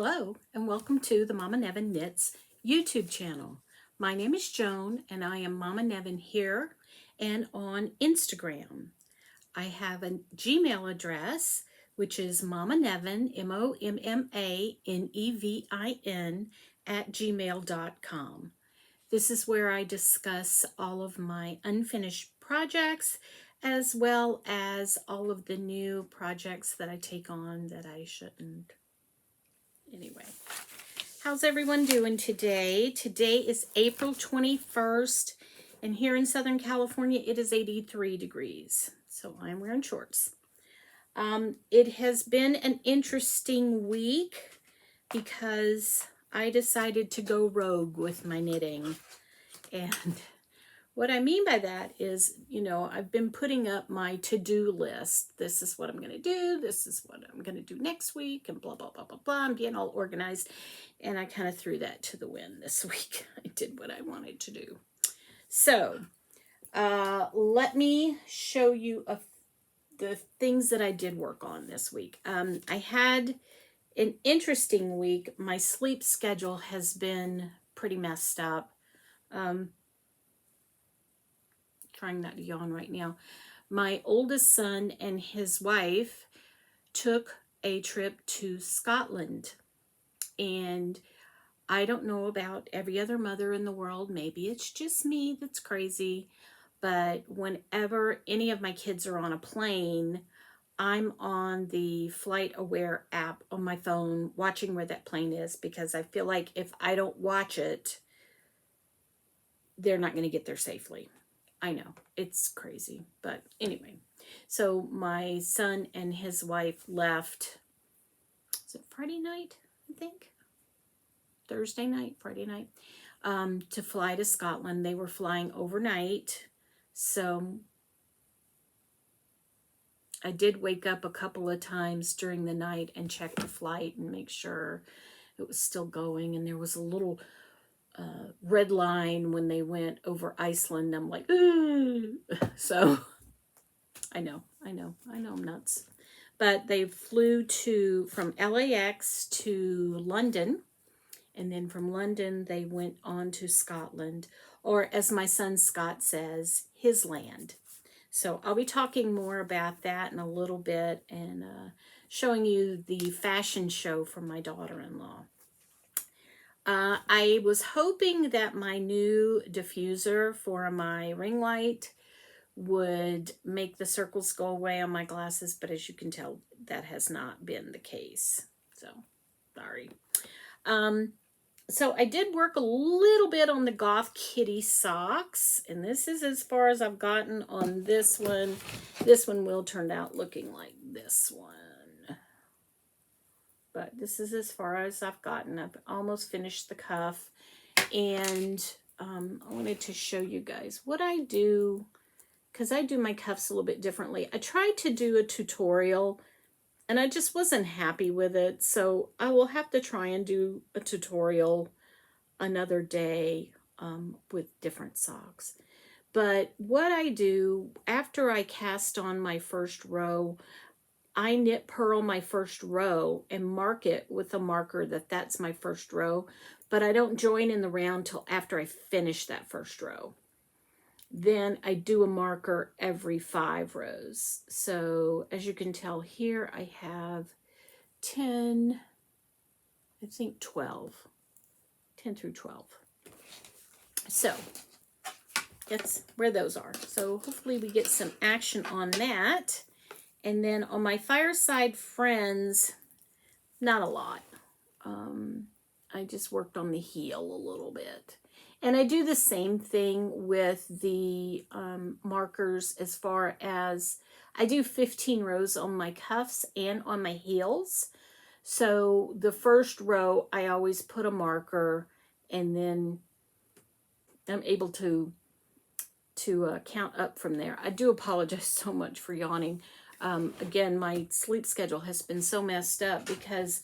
Hello and welcome to the Mommanevin Knits YouTube channel. My name is Joan and I am Mommanevin here and on Instagram. I have a Gmail address which is Mommanevin, MOMMANEVIN @gmail.com. This is where I discuss all of my unfinished projects as well as all of the new projects that I take on that I shouldn't. Anyway, how's everyone doing today? Today is April 21st, and here in Southern California, it is 83 degrees. So I'm wearing shorts. It has been an interesting week because I decided to go rogue with my knitting. And what I mean by that is, I've been putting up my to-do list. This is what I'm going to do. This is what I'm going to do next week, and blah, blah, blah, blah, blah. I'm getting all organized, and I kind of threw that to the wind this week. I did what I wanted to do. So let me show you the things that I did work on this week. I had an interesting week. My sleep schedule has been pretty messed up. Trying not to yawn right now. My oldest son and his wife took a trip to Scotland, and I don't know about every other mother in the world. Maybe it's just me that's crazy, but whenever any of my kids are on a plane, I'm on the Flight Aware app on my phone watching where that plane is, because I feel like if I don't watch it, they're not going to get there safely. I know, it's crazy, but anyway. So my son and his wife left, is it Friday night, I think? Thursday night, Friday night, to fly to Scotland. They were flying overnight, so I did wake up a couple of times during the night and check the flight and make sure it was still going, and there was a little red line when they went over Iceland. I'm like, ooh. So I know I'm nuts. But they flew from LAX to London, and then from London they went on to Scotland, or as my son Scott says, his land. So I'll be talking more about that in a little bit, and showing you the fashion show from my daughter-in-law. I was hoping that my new diffuser for my ring light would make the circles go away on my glasses, but as you can tell, that has not been the case. So, sorry. So I did work a little bit on the Goth Kitty socks, and this is as far as I've gotten on this one. This one will turn out looking like this one. But this is as far as I've gotten. I've almost finished the cuff. And I wanted to show you guys what I do, because I do my cuffs a little bit differently. I tried to do a tutorial, and I just wasn't happy with it. So I will have to try and do a tutorial another day with different socks. But what I do, after I cast on my first row, I knit purl my first row and mark it with a marker that's my first row, but I don't join in the round till after I finish that first row. Then I do a marker every 5 rows. So as you can tell here, I have 10, I think 12, 10 through 12. So that's where those are. So hopefully we get some action on that. And then on my Fireside Friends, not a lot. I just worked on the heel a little bit. And I do the same thing with the markers, as far as I do 15 rows on my cuffs and on my heels. So the first row, I always put a marker, and then I'm able to count up from there. I do apologize so much for yawning. Again, my sleep schedule has been so messed up because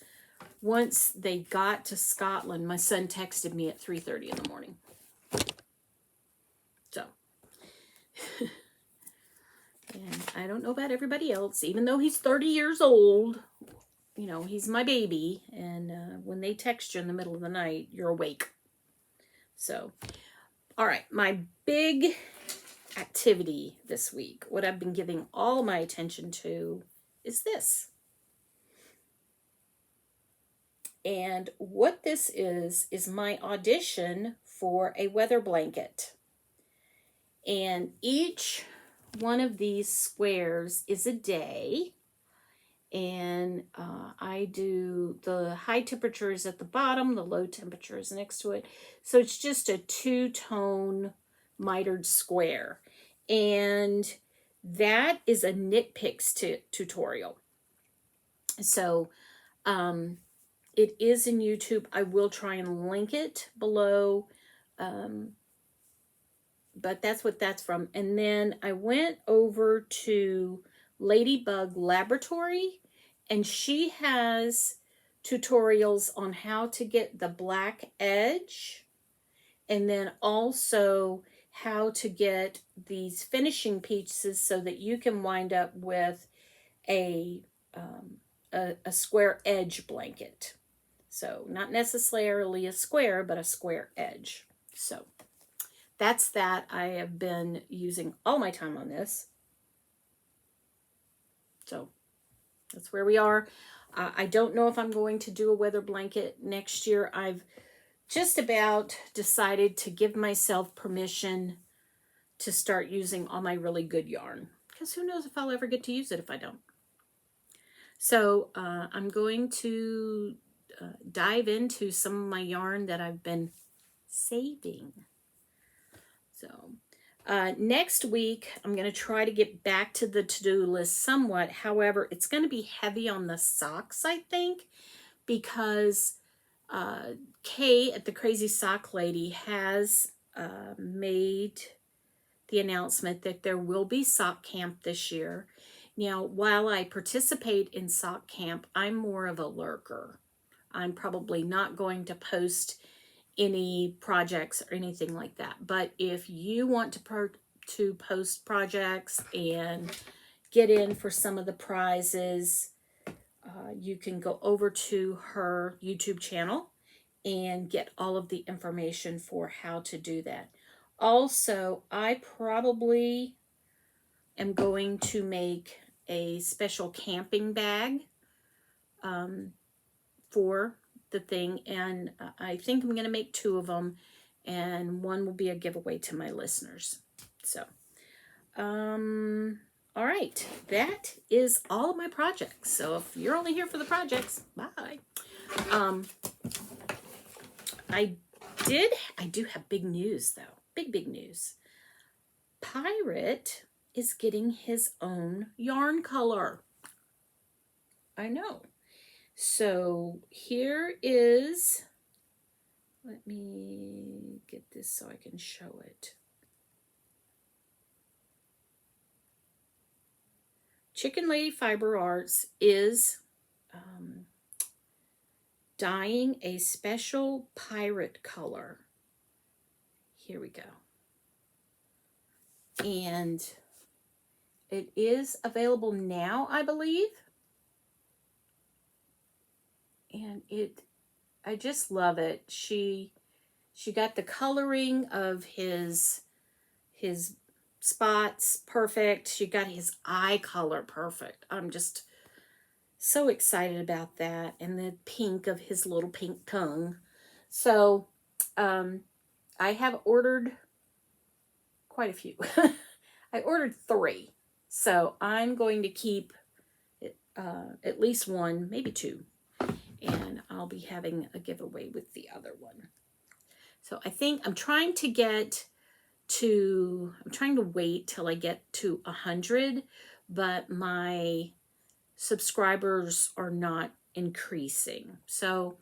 once they got to Scotland, my son texted me at 3:30 in the morning. So, and I don't know about everybody else, even though he's 30 years old, you know, he's my baby, and when they text you in the middle of the night, you're awake. So, all right, my big activity this week, what I've been giving all my attention to, is this. And what this is my audition for a weather blanket. And each one of these squares is a day. And I do the high temperatures at the bottom, the low temperatures next to it. So it's just a two-tone mitered square. And that is a Knitpicks tutorial. So it is in YouTube. I will try and link it below. But that's what that's from. And then I went over to Ladybug Laboratory, and she has tutorials on how to get the black edge, and then also how to get these finishing pieces so that you can wind up with a square edge blanket. So not necessarily a square, but a square edge. So that's that. I have been using all my time on this. So that's where we are. I don't know if I'm going to do a weather blanket next year. I've just about decided to give myself permission to start using all my really good yarn, because who knows if I'll ever get to use it if I don't. So I'm going to dive into some of my yarn that I've been saving. So next week, I'm going to try to get back to the to-do list somewhat. However, it's going to be heavy on the socks, I think, because Kay at the Crazy Sock Lady has made the announcement that there will be sock camp this year. Now, while I participate in sock camp, I'm more of a lurker. I'm probably not going to post any projects or anything like that. But if you want to post projects and get in for some of the prizes, you can go over to her YouTube channel and get all of the information for how to do that. Also, I probably am going to make a special camping bag for the thing, and I think I'm going to make 2 of them, and one will be a giveaway to my listeners. So, all right, that is all of my projects. So if you're only here for the projects, bye. I do have big news though. Big news. Pirate is getting his own yarn color. I know. So here is, let me get this so I can show it. Chicken Lady Fiber Arts is dyeing a special pirate color. Here we go. And it is available now, I believe. And I just love it. She got the coloring of his spots perfect. She got his eye color perfect. I'm just so excited about that. And the pink of his little pink tongue. So I have ordered quite a few. I ordered 3. So I'm going to keep at least 1, maybe 2. And I'll be having a giveaway with the other one. So I think I'm trying to wait till I get to 100, but my subscribers are not increasing. So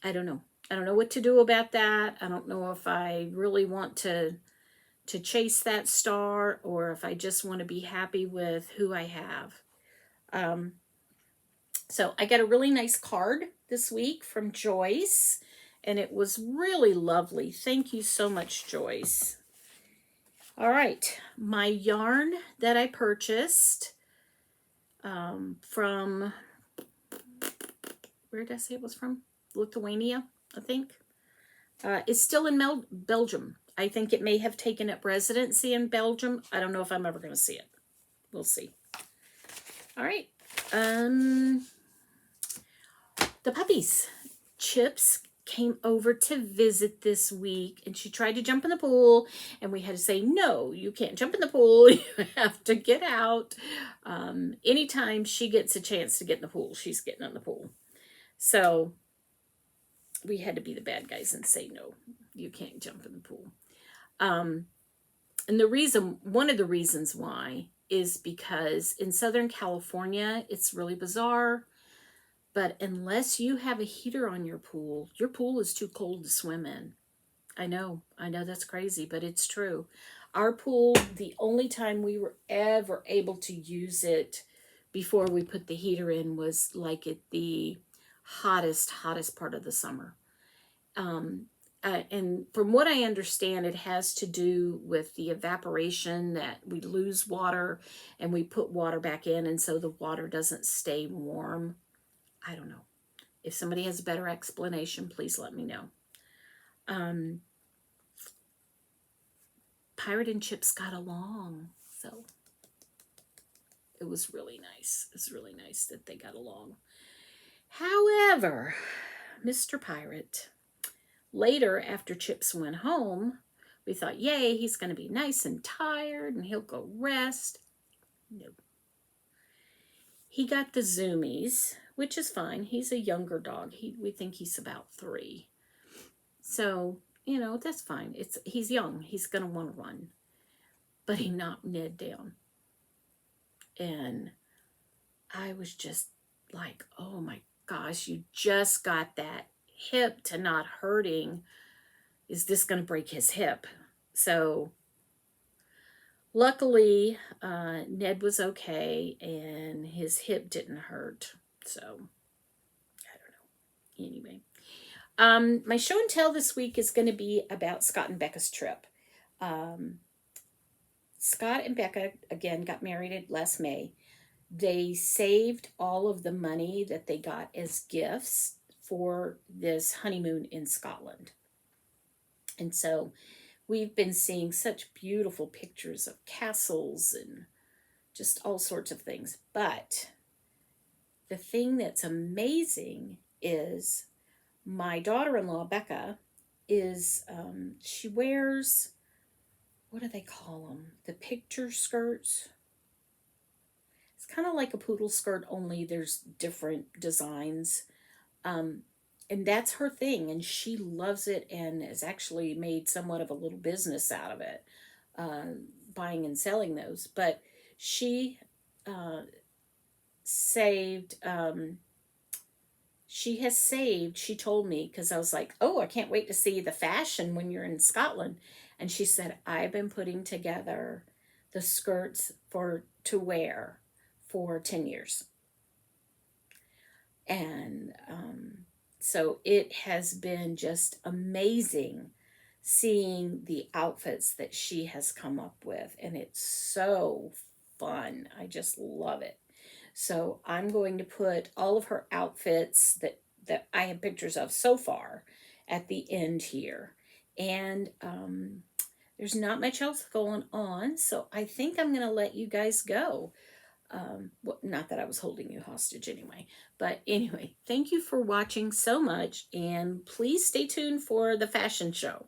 I don't know. I don't know what to do about that. I don't know if I really want to chase that star, or if I just want to be happy with who I have. So I got a really nice card this week from Joyce, and it was really lovely. Thank you so much, Joyce. All right, my yarn that I purchased from where did I say it was from? Lithuania, I think. It's still in Belgium. I think it may have taken up residency in Belgium. I don't know if I'm ever going to see it. We'll see. All right. The puppies. Chips came over to visit this week, and she tried to jump in the pool, and we had to say, no, you can't jump in the pool. You have to get out. Anytime she gets a chance to get in the pool, she's getting in the pool. So we had to be the bad guys and say, no, you can't jump in the pool. And one of the reasons why is because in Southern California, it's really bizarre. But unless you have a heater on your pool is too cold to swim in. I know that's crazy, but it's true. Our pool, the only time we were ever able to use it before we put the heater in was like at the hottest part of the summer. And from what I understand, it has to do with the evaporation, that we lose water and we put water back in, and so the water doesn't stay warm. I don't know. If somebody has a better explanation, please let me know. Pirate and Chips got along, so it was really nice. It's really nice that they got along. However, Mr. Pirate, later after Chips went home, we thought, yay, he's going to be nice and tired and he'll go rest. No. He got the zoomies, which is fine. He's a younger dog. We think he's about 3. So, that's fine. He's young. He's going to want to run. But he knocked Ned down. And I was just like, oh my gosh, you just got that hip to not hurting. Is this going to break his hip? So luckily, Ned was okay and his hip didn't hurt. So, I don't know. Anyway, my show and tell this week is going to be about Scott and Becca's trip. Scott and Becca, again, got married last May. They saved all of the money that they got as gifts for this honeymoon in Scotland. And so we've been seeing such beautiful pictures of castles and just all sorts of things. But the thing that's amazing is my daughter-in-law, Becca, she wears, what do they call them? The picture skirts. It's kind of like a poodle skirt, only there's different designs. And that's her thing, and she loves it and has actually made somewhat of a little business out of it, buying and selling those. But she she told me, because I was like, oh, I can't wait to see the fashion when you're in Scotland. And she said, I've been putting together the skirts to wear for 10 years. And so it has been just amazing seeing the outfits that she has come up with. And it's so fun. I just love it. So I'm going to put all of her outfits that I have pictures of so far at the end here. And there's not much else going on. So I think I'm going to let you guys go. Well, not that I was holding you hostage anyway. But anyway, thank you for watching so much. And please stay tuned for the fashion show.